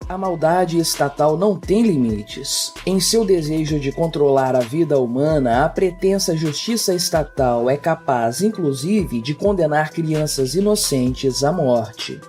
A maldade estatal não tem limites. Em seu desejo de controlar a vida humana, a pretensa justiça estatal é capaz, inclusive, de condenar crianças inocentes à morte.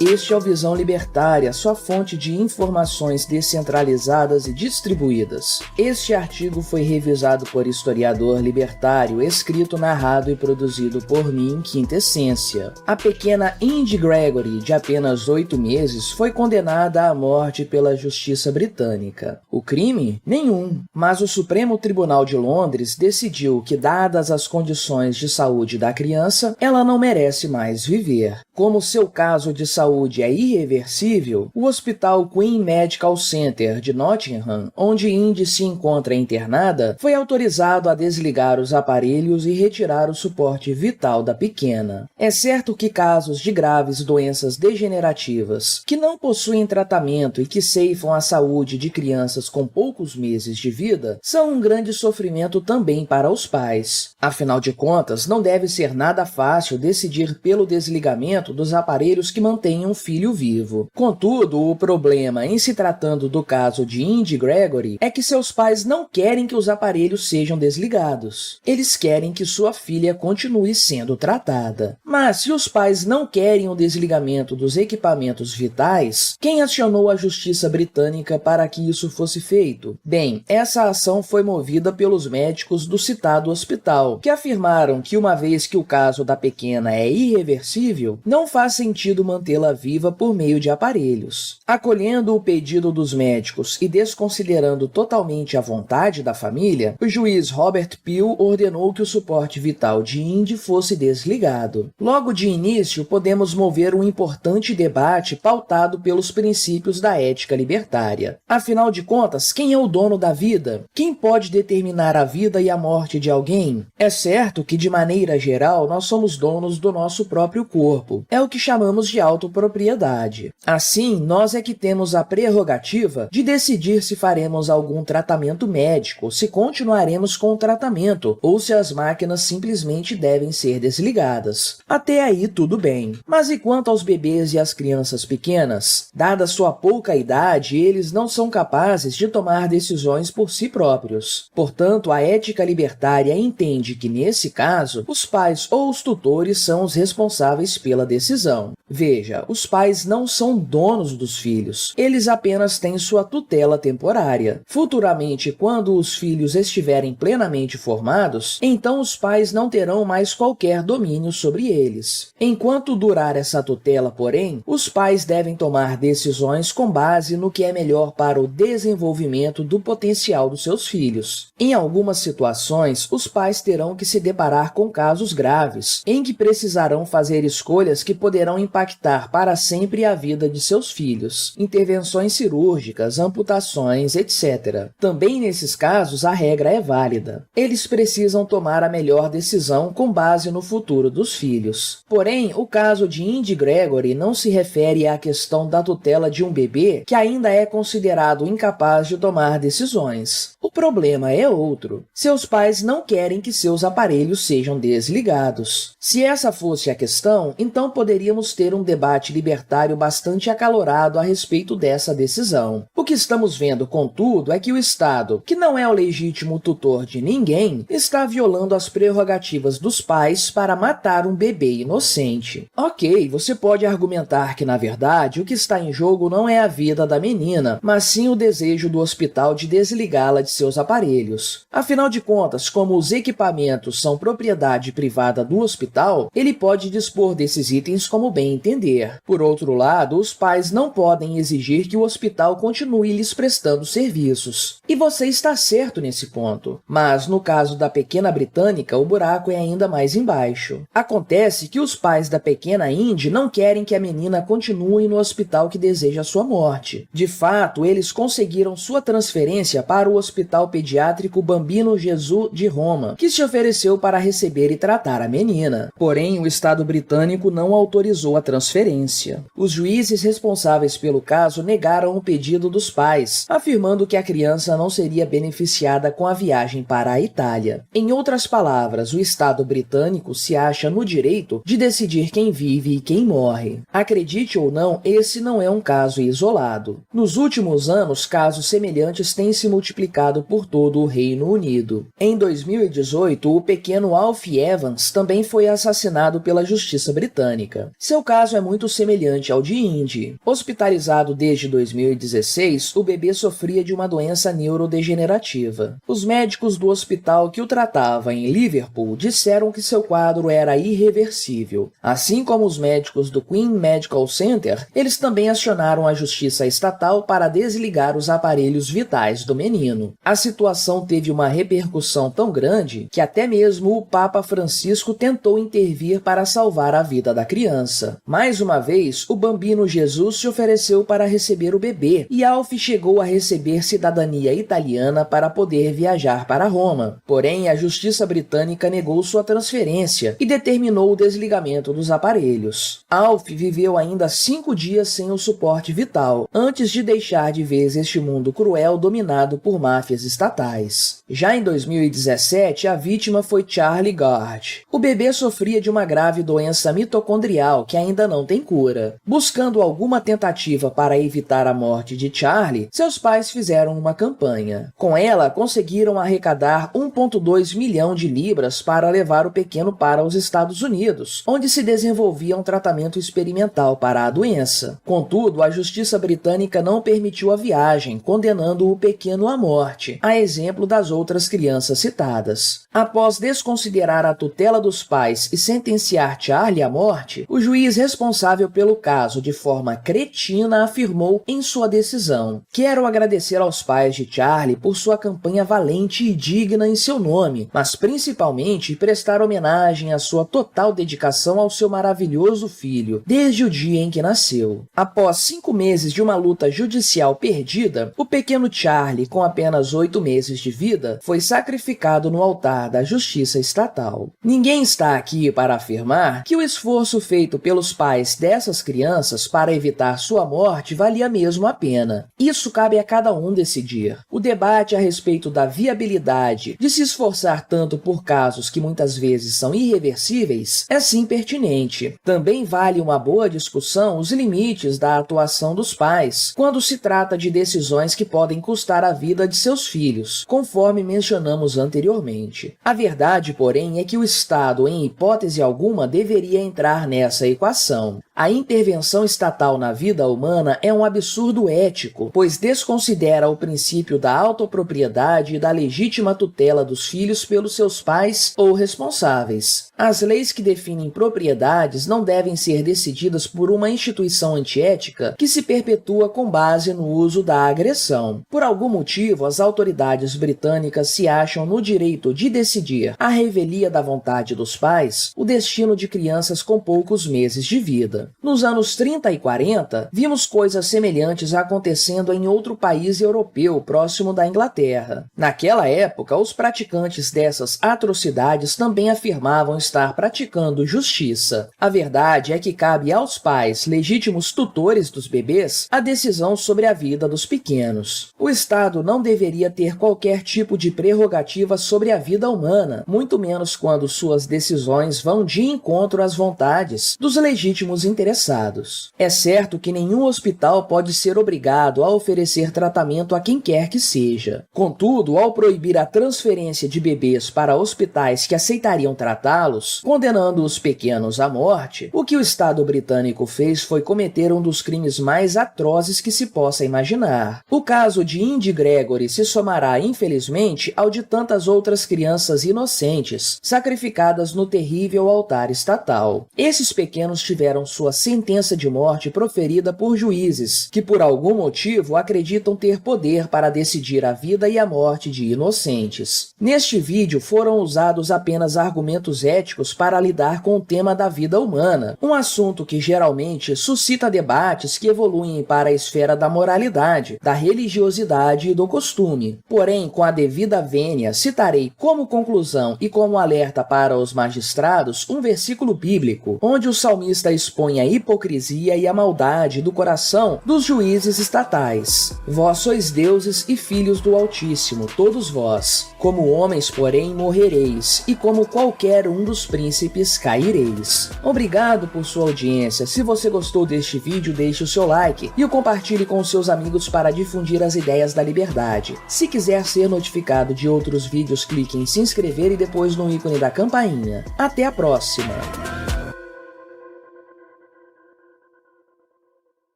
Este é o Visão Libertária, sua fonte de informações descentralizadas e distribuídas. Este artigo foi revisado por historiador libertário, escrito, narrado e produzido por mim, Quinta Essência. A pequena Indi Gregory, de apenas 8 meses, foi condenada à morte pela justiça britânica. O crime? Nenhum. Mas o Supremo Tribunal de Londres decidiu que, dadas as condições de saúde da criança, ela não merece mais viver. Como seu caso de saúde é irreversível, o Hospital Queen Medical Center de Nottingham, onde Indi se encontra internada, foi autorizado a desligar os aparelhos e retirar o suporte vital da pequena. É certo que casos de graves doenças degenerativas, que não possuem tratamento e que ceifam a saúde de crianças com poucos meses de vida, são um grande sofrimento também para os pais. Afinal de contas, não deve ser nada fácil decidir pelo desligamento dos aparelhos que mantêm um filho vivo. Contudo, o problema em se tratando do caso de Indi Gregory é que seus pais não querem que os aparelhos sejam desligados. Eles querem que sua filha continue sendo tratada. Mas se os pais não querem o desligamento dos equipamentos vitais, quem acionou a justiça britânica para que isso fosse feito? Bem, essa ação foi movida pelos médicos do citado hospital, que afirmaram que uma vez que o caso da pequena é irreversível, não faz sentido mantê-la viva por meio de aparelhos. Acolhendo o pedido dos médicos e desconsiderando totalmente a vontade da família, o juiz Robert Peel ordenou que o suporte vital de Indi fosse desligado. Logo de início, podemos mover um importante debate pautado pelos princípios da ética libertária. Afinal de contas, quem é o dono da vida? Quem pode determinar a vida e a morte de alguém? É certo que, de maneira geral, nós somos donos do nosso próprio corpo. É o que chamamos de autopropriedade. Assim, nós é que temos a prerrogativa de decidir se faremos algum tratamento médico, se continuaremos com o tratamento, ou se as máquinas simplesmente devem ser desligadas. Até aí, tudo bem. Mas e quanto aos bebês e às crianças pequenas? Dada sua pouca idade, eles não são capazes de tomar decisões por si próprios. Portanto, a ética libertária entende que, nesse caso, os pais ou os tutores são os responsáveis pela decisão. Veja, os pais não são donos dos filhos, eles apenas têm sua tutela temporária. Futuramente, quando os filhos estiverem plenamente formados, então os pais não terão mais qualquer domínio sobre eles. Enquanto durar essa tutela, porém, os pais devem tomar decisões com base no que é melhor para o desenvolvimento do potencial dos seus filhos. Em algumas situações, os pais terão que se deparar com casos graves, em que precisarão fazer escolhas que poderão impactar para sempre a vida de seus filhos, intervenções cirúrgicas, amputações, etc. Também nesses casos, a regra é válida. Eles precisam tomar a melhor decisão com base no futuro dos filhos. Porém, o caso de Indi Gregory não se refere à questão da tutela de um bebê que ainda é considerado incapaz de tomar decisões. O problema é outro. Seus pais não querem que seus aparelhos sejam desligados. Se essa fosse a questão, então poderíamos ter um debate libertário bastante acalorado a respeito dessa decisão. O que estamos vendo, contudo, é que o Estado, que não é o legítimo tutor de ninguém, está violando as prerrogativas dos pais para matar um bebê inocente. Ok, você pode argumentar que, na verdade, o que está em jogo não é a vida da menina, mas sim o desejo do hospital de desligá-la de seus aparelhos. Afinal de contas, como os equipamentos são propriedade privada do hospital, ele pode dispor desses itens como bem entender. Por outro lado, os pais não podem exigir que o hospital continue lhes prestando serviços. E você está certo nesse ponto. Mas, no caso da pequena britânica, o buraco é ainda mais embaixo. Acontece que os pais da pequena Indi não querem que a menina continue no hospital que deseja sua morte. De fato, eles conseguiram sua transferência para o Hospital Pediátrico Bambino Gesù de Roma, que se ofereceu para receber e tratar a menina. Porém, o Estado britânico não autorizou a transferência. audiência. Os juízes responsáveis pelo caso negaram o pedido dos pais, afirmando que a criança não seria beneficiada com a viagem para a Itália. Em outras palavras, o Estado britânico se acha no direito de decidir quem vive e quem morre. Acredite ou não, esse não é um caso isolado. Nos últimos anos, casos semelhantes têm se multiplicado por todo o Reino Unido. Em 2018, o pequeno Alfie Evans também foi assassinado pela justiça britânica. Seu caso é muito semelhante ao de Indy. Hospitalizado desde 2016, o bebê sofria de uma doença neurodegenerativa. Os médicos do hospital que o tratava em Liverpool disseram que seu quadro era irreversível. Assim como os médicos do Queen Medical Center, eles também acionaram a justiça estatal para desligar os aparelhos vitais do menino. A situação teve uma repercussão tão grande que até mesmo o Papa Francisco tentou intervir para salvar a vida da criança. Mais uma vez, o bambino Jesus se ofereceu para receber o bebê e Alfie chegou a receber cidadania italiana para poder viajar para Roma. Porém, a justiça britânica negou sua transferência e determinou o desligamento dos aparelhos. Alfie viveu ainda 5 dias sem o suporte vital, antes de deixar de vez este mundo cruel dominado por máfias estatais. Já em 2017, a vítima foi Charlie Gard. O bebê sofria de uma grave doença mitocondrial que ainda não tem cura. Buscando alguma tentativa para evitar a morte de Charlie, seus pais fizeram uma campanha. Com ela, conseguiram arrecadar 1,2 milhão de libras para levar o pequeno para os Estados Unidos, onde se desenvolvia um tratamento experimental para a doença. Contudo, a justiça britânica não permitiu a viagem, condenando o pequeno à morte, a exemplo das outras crianças citadas. Após desconsiderar a tutela dos pais e sentenciar Charlie à morte, o juiz responsável pelo caso, de forma cretina, afirmou em sua decisão: "Quero agradecer aos pais de Charlie por sua campanha valente e digna em seu nome, mas principalmente prestar homenagem à sua total dedicação ao seu maravilhoso filho, desde o dia em que nasceu." Após 5 meses de uma luta judicial perdida, o pequeno Charlie, com apenas 8 meses de vida, foi sacrificado no altar da justiça estatal. Ninguém está aqui para afirmar que o esforço feito pelos pais dessas crianças para evitar sua morte valia mesmo a pena. Isso cabe a cada um decidir. O debate a respeito da viabilidade de se esforçar tanto por casos que muitas vezes são irreversíveis é sim pertinente. Também vale uma boa discussão os limites da atuação dos pais quando se trata de decisões que podem custar a vida de seus filhos, conforme mencionamos anteriormente. A verdade, porém, é que o Estado, em hipótese alguma, deveria entrar nessa equação. A intervenção estatal na vida humana é um absurdo ético, pois desconsidera o princípio da autopropriedade e da legítima tutela dos filhos pelos seus pais ou responsáveis. As leis que definem propriedades não devem ser decididas por uma instituição antiética que se perpetua com base no uso da agressão. Por algum motivo, as autoridades britânicas se acham no direito de decidir, à revelia da vontade dos pais, o destino de crianças com poucos meses de vida. Nos anos 30 e 40, vimos coisas semelhantes acontecendo em outro país europeu próximo da Inglaterra. Naquela época, os praticantes dessas atrocidades também afirmavam estar praticando justiça. A verdade é que cabe aos pais, legítimos tutores dos bebês, a decisão sobre a vida dos pequenos. O Estado não deveria ter qualquer tipo de prerrogativa sobre a vida humana, muito menos quando suas decisões vão de encontro às vontades dos legítimos interessados. É certo que nenhum hospital pode ser obrigado a oferecer tratamento a quem quer que seja. Contudo, ao proibir a transferência de bebês para hospitais que aceitariam tratá-los, condenando os pequenos à morte, o que o Estado britânico fez foi cometer um dos crimes mais atrozes que se possa imaginar. O caso de Indy Gregory se somará, infelizmente, ao de tantas outras crianças inocentes, sacrificadas no terrível altar estatal. Esses pequenos tiveram sua sentença de morte proferida por juízes, que por algum motivo acreditam ter poder para decidir a vida e a morte de inocentes. Neste vídeo foram usados apenas argumentos éticos para lidar com o tema da vida humana, um assunto que geralmente suscita debates que evoluem para a esfera da moralidade, da religiosidade e do costume. Porém, com a devida vênia, citarei como conclusão e como alerta para os magistrados um versículo bíblico, onde o salmista expõe expõe a hipocrisia e a maldade do coração dos juízes estatais. Vós sois deuses e filhos do Altíssimo, todos vós. Como homens, porém, morrereis, e como qualquer um dos príncipes caireis. Obrigado por sua audiência. Se você gostou deste vídeo, deixe o seu like e o compartilhe com seus amigos para difundir as ideias da liberdade. Se quiser ser notificado de outros vídeos, clique em se inscrever e depois no ícone da campainha. Até a próxima!